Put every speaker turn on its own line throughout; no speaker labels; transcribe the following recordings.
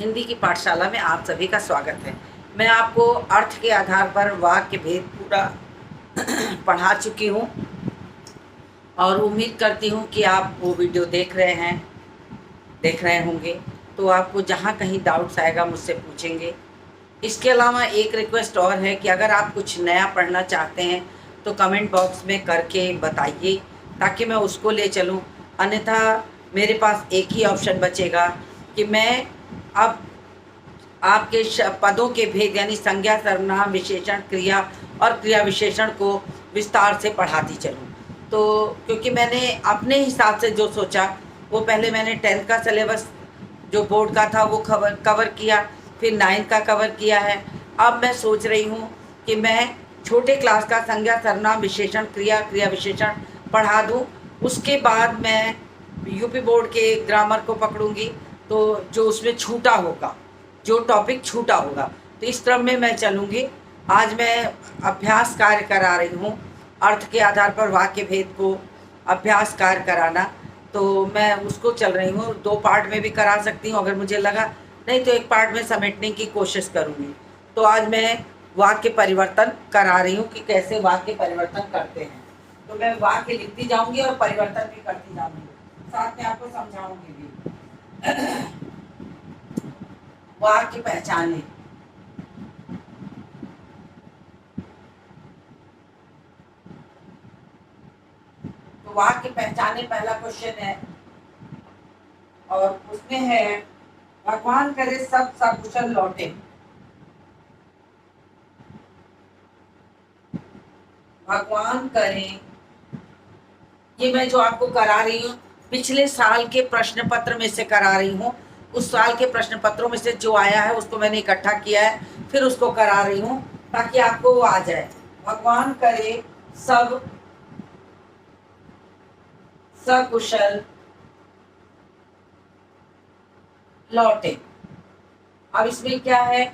हिंदी की पाठशाला में आप सभी का स्वागत है। मैं आपको अर्थ के आधार पर वाक्य भेद पूरा पढ़ा चुकी हूँ और उम्मीद करती हूँ कि आप वो वीडियो देख रहे होंगे। तो आपको जहाँ कहीं डाउट्स आएगा मुझसे पूछेंगे। इसके अलावा एक रिक्वेस्ट और है कि अगर आप कुछ नया पढ़ना चाहते हैं तो कमेंट बॉक्स में करके बताइए ताकि मैं उसको ले चलूँ। अन्यथा मेरे पास एक ही ऑप्शन बचेगा कि मैं अब आपके पदों के भेद यानी संज्ञा, सर्वनाम, विशेषण, क्रिया और क्रिया विशेषण को विस्तार से पढ़ाती चलूँ। तो क्योंकि मैंने अपने हिसाब से जो सोचा वो पहले मैंने 10th का सिलेबस जो बोर्ड का था वो कवर किया, फिर 9th का कवर किया है। अब मैं सोच रही हूँ कि मैं छोटे क्लास का संज्ञा, सर्वनाम, विशेषण, क्रिया, क्रिया विशेषण पढ़ा दूँ। उसके बाद मैं यूपी बोर्ड के ग्रामर को पकड़ूंगी, तो जो उसमें छूटा होगा, जो टॉपिक छूटा होगा, तो इस क्रम में मैं चलूँगी। आज मैं अभ्यास कार्य करा रही हूँ, अर्थ के आधार पर वाक्य भेद को अभ्यास कार्य कराना। तो मैं उसको चल रही हूँ, 2 पार्ट में भी करा सकती हूँ अगर मुझे लगा, नहीं तो एक पार्ट में समेटने की कोशिश करूँगी। तो आज मैं वाक्य परिवर्तन करा रही हूँ कि कैसे वाक्य परिवर्तन करते हैं। तो मैं वाक्य लिखती जाऊँगी और परिवर्तन भी करती जाऊँगी, साथ में आपको समझाऊँगी भी। वाक्य पहचाने। तो वाक्य पहचाने पहला क्वेश्चन है और उसमें है भगवान करे सब सकुशल लौटे। भगवान करें, ये मैं जो आपको करा रही हूँ पिछले साल के प्रश्न पत्र में से करा रही हूँ। उस साल के प्रश्न पत्रों में से जो आया है उसको मैंने इकट्ठा किया है, फिर उसको करा रही हूँ ताकि आपको वो आ जाए। भगवान करे सब सकुशल लौटे। अब इसमें क्या है,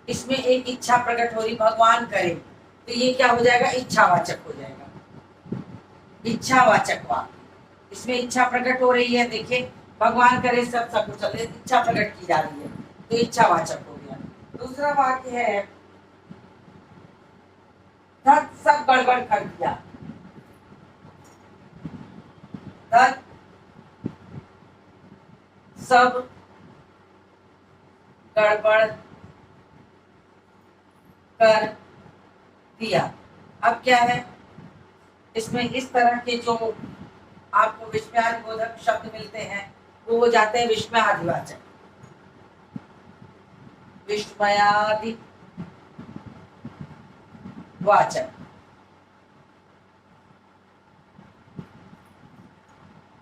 इसमें एक इच्छा प्रकट हो रही, भगवान करे, तो ये क्या हो जाएगा, इच्छावाचक हो जाएगा, इच्छावाचक वाक्य। इसमें इच्छा प्रकट हो रही है, देखिए भगवान करे सब सकुशल, इच्छा प्रकट की जा रही है, तो इच्छावाचक हो गया। दूसरा वाक्य है धत सब गड़बड़ कर दिया। धत सब गड़बड़ कर दिया। अब क्या है, इसमें इस तरह के जो आपको विस्मयादिबोधक शब्द मिलते हैं वो हो जाते हैं विस्मयादिवाचक। विस्मयादिवाचक।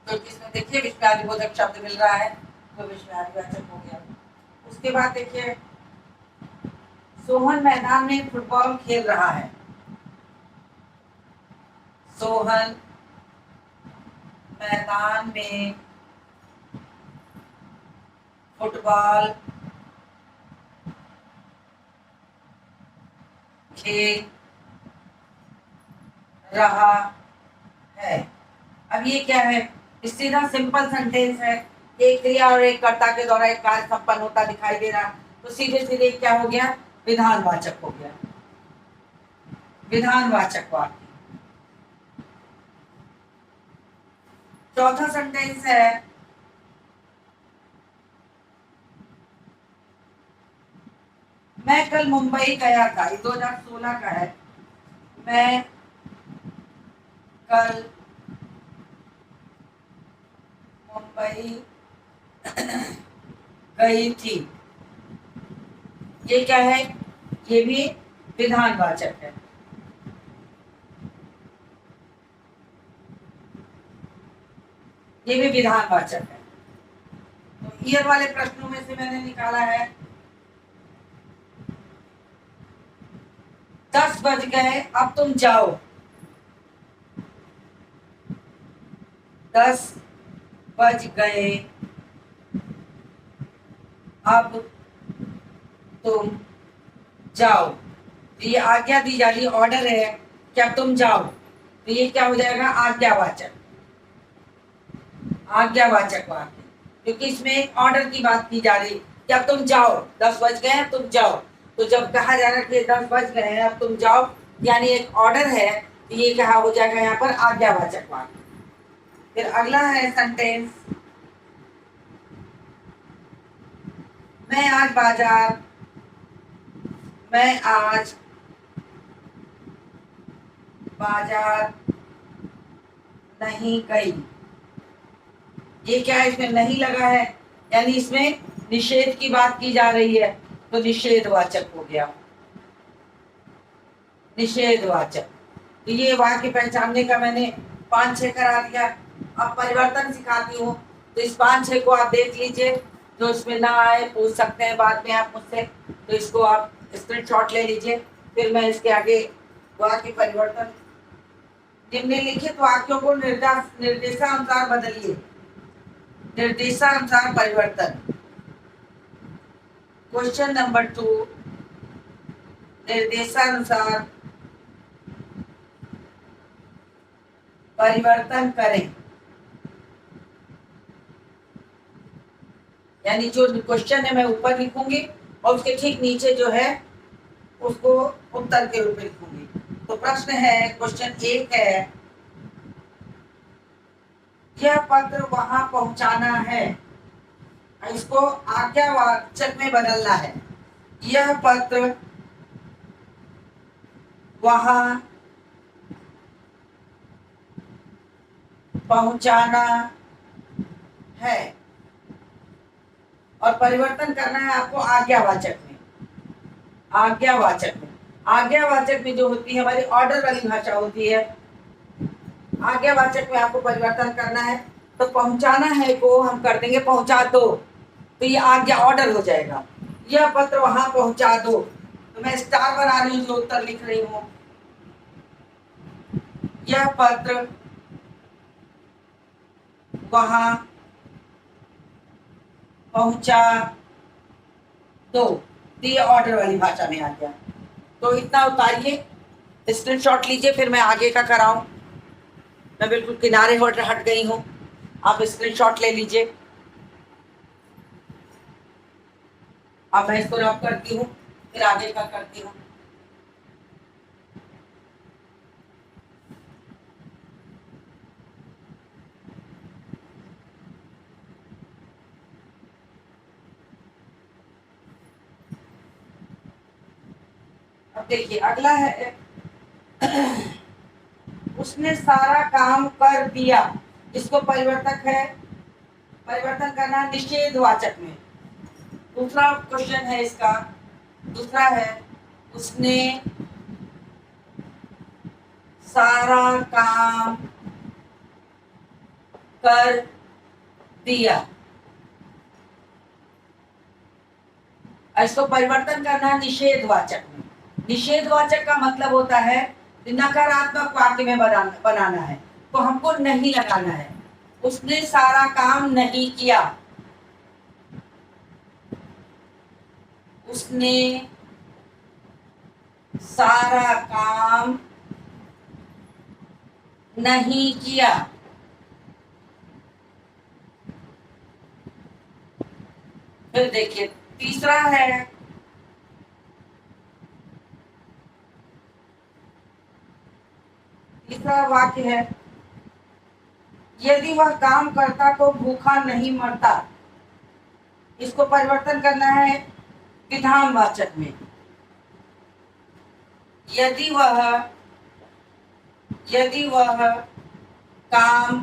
तो इसमें देखिए विस्मयादिबोधक शब्द मिल रहा है तो विस्मयादिवाचक हो गया। उसके बाद देखिए सोहन मैदान में फुटबॉल खेल रहा है। सोहन मैदान में फुटबॉल खेल रहा है। अब ये क्या है, सीधा सिंपल सेंटेंस है, एक क्रिया और एक कर्ता के द्वारा एक कार्य संपन्न होता दिखाई दे रहा, तो सीधे सीधे क्या हो गया, विधानवाचक हो गया, विधानवाचक वाक्य। चौथा सेंटेंस है मैं कल मुंबई गया था, 2016 का है। मैं कल मुंबई गई थी। ये क्या है, ये भी विधानवाचक है। ये भी विधानवाचक है। तो ईयर वाले प्रश्नों में से मैंने निकाला है 10 बज गए अब तुम जाओ। 10 बज गए अब तुम जाओ। तो ये आज्ञा दी जा रही, ऑर्डर है कि अब तुम जाओ, तो ये क्या हो जाएगा, आज्ञावाचक, आज्ञावाचक वाक्य। क्योंकि इसमें एक ऑर्डर की बात की जा रही है कि अब तुम जाओ, 10 बज गए हैं, तुम जाओ। तो जब कहा जा रहा है कि 10 बज गए हैं, अब तुम जाओ, यानी एक ऑर्डर है, तो ये क्या हो जाएगा यहाँ पर आज्ञावाचक वाक्य। फिर अगला है सेंटेंस, मैं आज बाजार, मैं आज बाजार नहीं गई। ये क्या है, इसमें नहीं लगा है, यानी इसमें निषेध की बात की जा रही है, तो निषेधवाचक हो गया, निषेधवाचक। तो ये वाक्य पहचानने का मैंने 5-6 करा दिया। अब परिवर्तन सिखाती हूँ, तो इस 5-6 को आप देख लीजिए, जो इसमें ना आए पूछ सकते हैं बाद में आप मुझसे, तो इसको आप स्क्रीनशॉट ले लीजिए। फिर मैं इसके आगे वाक्य परिवर्तन, निम्नलिखित वाक्यों को निर्देशानुसार बदलिए, निर्देशानुसार परिवर्तन। क्वेश्चन नंबर 2, निर्देशानुसार परिवर्तन करें। यानी जो क्वेश्चन है मैं ऊपर लिखूंगी और उसके ठीक नीचे जो है उसको उत्तर के रूप में लिखूंगी। तो प्रश्न है, क्वेश्चन 1 है, यह पत्र वहां पहुंचाना है, इसको आज्ञावाचक में बदलना है। यह पत्र वहां पहुंचाना है, और परिवर्तन करना है आपको आज्ञावाचक में। आज्ञावाचक में, आज्ञावाचक में जो होती है हमारी ऑर्डर वाली भाषा होती है, आज्ञावाचक में आपको परिवर्तन करना है। तो पहुंचाना है को हम कर देंगे पहुंचा दो, तो ये आज्ञा ऑर्डर हो जाएगा। यह पत्र वहां पहुंचा दो, तो मैं स्टार बना रही हूँ जो उत्तर लिख रही हूँ। यह पत्र वहां पहुंचा दो, तो ये ऑर्डर वाली भाषा में आ गया। तो इतना उतारिए, स्क्रीनशॉट लीजिए, फिर मैं आगे का कराऊं। मैं बिल्कुल किनारे हट गई हूं, आप स्क्रीनशॉट ले लीजिए। अब मैं इसको लॉक करती हूँ, फिर आगे का करती हूँ। अब देखिए अगला है, उसने सारा काम कर दिया, इसको परिवर्तक है, परिवर्तन करना निषेधवाचक में। दूसरा क्वेश्चन है इसका, दूसरा है, उसने सारा काम कर दिया, इसको परिवर्तन करना निषेधवाचक में। निषेधवाचक का मतलब होता है नकारात्मक वाक्य में बनाना है, तो हमको नहीं लगाना है। उसने सारा काम नहीं किया, उसने सारा काम नहीं किया। फिर देखिए तीसरा है, तीसरा वाक्य है, यदि वह काम करता तो भूखा नहीं मरता, इसको परिवर्तन करना है विधानवाचक में। यदि वह काम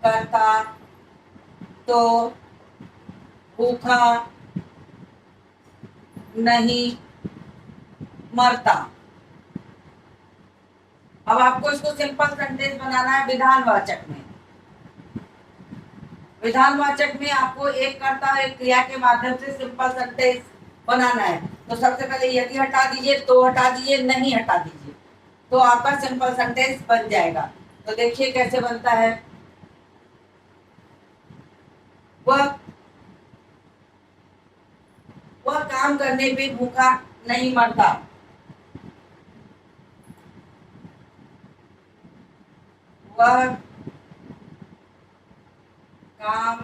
करता तो भूखा नहीं मरता। अब आपको इसको सिंपल सेंटेंस बनाना है विधानवाचक में। विधानवाचक में आपको एक कर्ता एक क्रिया के माध्यम से सिंपल सेंटेंस बनाना है। तो सबसे पहले यदि हटा दीजिए, तो हटा दीजिए, नहीं हटा दीजिए, तो आपका सिंपल सेंटेंस बन जाएगा। तो देखिए कैसे बनता है, वह काम करने पे भूखा नहीं मरता। वह काम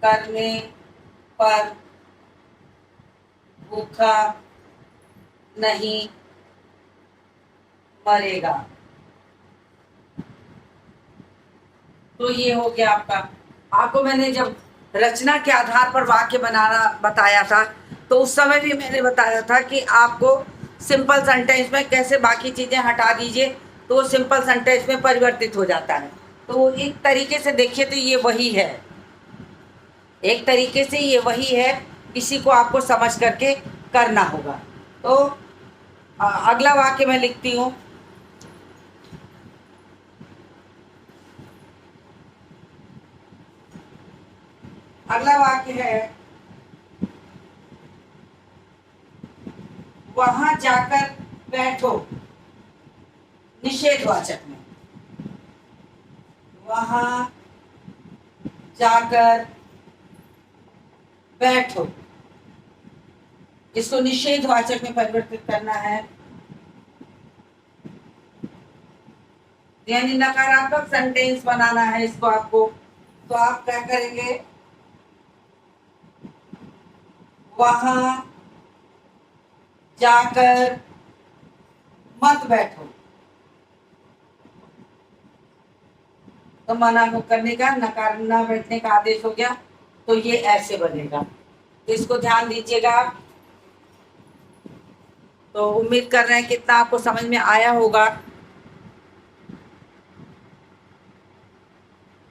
करने पर भूखा नहीं मरेगा। तो ये हो गया आपका। आपको मैंने जब रचना के आधार पर वाक्य बनाना बताया था तो उस समय भी मैंने बताया था कि आपको सिंपल सेंटेंस में कैसे बाकी चीज़ें हटा दीजिए तो वो सिंपल सेंटेंस में परिवर्तित हो जाता है। तो एक तरीके से देखिए तो ये वही है, एक तरीके से ये वही है, इसी को आपको समझ करके करना होगा। तो अगला वाक्य मैं लिखती हूँ। अगला वाक्य है, वहां जाकर बैठो। निषेधवाचक में, वहां जाकर बैठो, इसको निषेधवाचक में परिवर्तित करना है, यानी नकारात्मक सेंटेंस बनाना है इसको आपको। तो आप क्या करेंगे, वहां जाकर मत बैठो। तो मना करने का, नकार ना बैठने का आदेश हो गया। तो ये ऐसे बनेगा, तो इसको ध्यान दीजिएगा आप। तो उम्मीद कर रहे हैं कितना आपको समझ में आया होगा।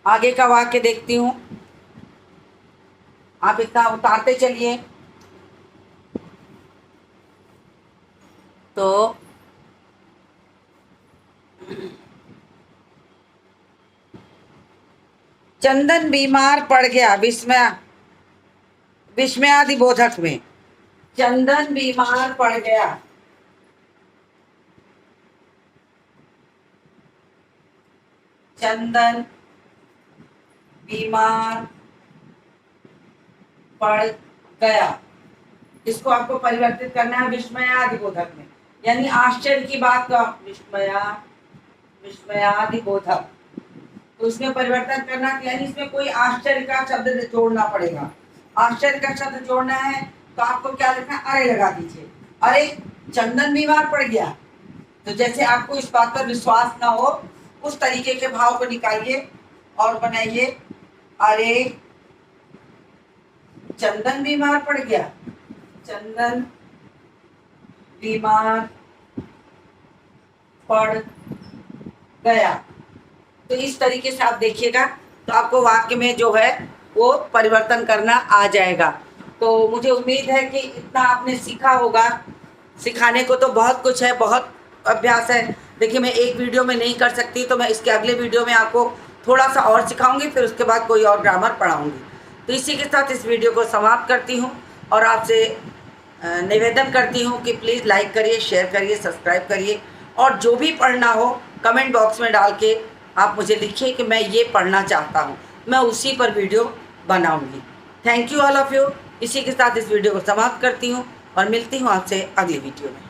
आगे का वाक्य देखती हूं, आप इतना उतारते चलिए। तो चंदन बीमार पड़ गया। विस्मयादिबोधक में, चंदन बीमार पड़ गया। चंदन बीमार पड़ गया, इसको आपको परिवर्तित करना है विस्मयादिबोधक में, यानी आश्चर्य की बात का विस्मयादिबोधक। तो उसमें परिवर्तन करना, यानी इसमें कोई आश्चर्य का शब्द जोड़ना पड़ेगा। आश्चर्य का शब्द जोड़ना है तो आपको क्या लिखना है, अरे लगा दीजिए। अरे चंदन बीमार पड़ गया, तो जैसे आपको इस बात पर विश्वास ना हो उस तरीके के भाव को निकालिए और बनाइए, अरे चंदन बीमार पड़ गया, चंदन बीमार पड़ गया। तो इस तरीके से आप देखिएगा तो आपको वाक्य में जो है वो परिवर्तन करना आ जाएगा। तो मुझे उम्मीद है कि इतना आपने सीखा होगा। सिखाने को तो बहुत कुछ है, बहुत अभ्यास है। देखिए मैं एक वीडियो में नहीं कर सकती, तो मैं इसके अगले वीडियो में आपको थोड़ा सा और सिखाऊंगी, फिर उसके बाद कोई और ग्रामर पढ़ाऊंगी। तो इसी के साथ इस वीडियो को समाप्त करती हूँ और आपसे निवेदन करती हूँ कि प्लीज़ लाइक करिए, शेयर करिए, सब्सक्राइब करिए, और जो भी पढ़ना हो कमेंट बॉक्स में डाल के आप मुझे लिखिए कि मैं ये पढ़ना चाहता हूँ, मैं उसी पर वीडियो बनाऊंगी। Thank you all of you. इसी के साथ इस वीडियो को समाप्त करती हूँ और मिलती हूँ आपसे अगली वीडियो में।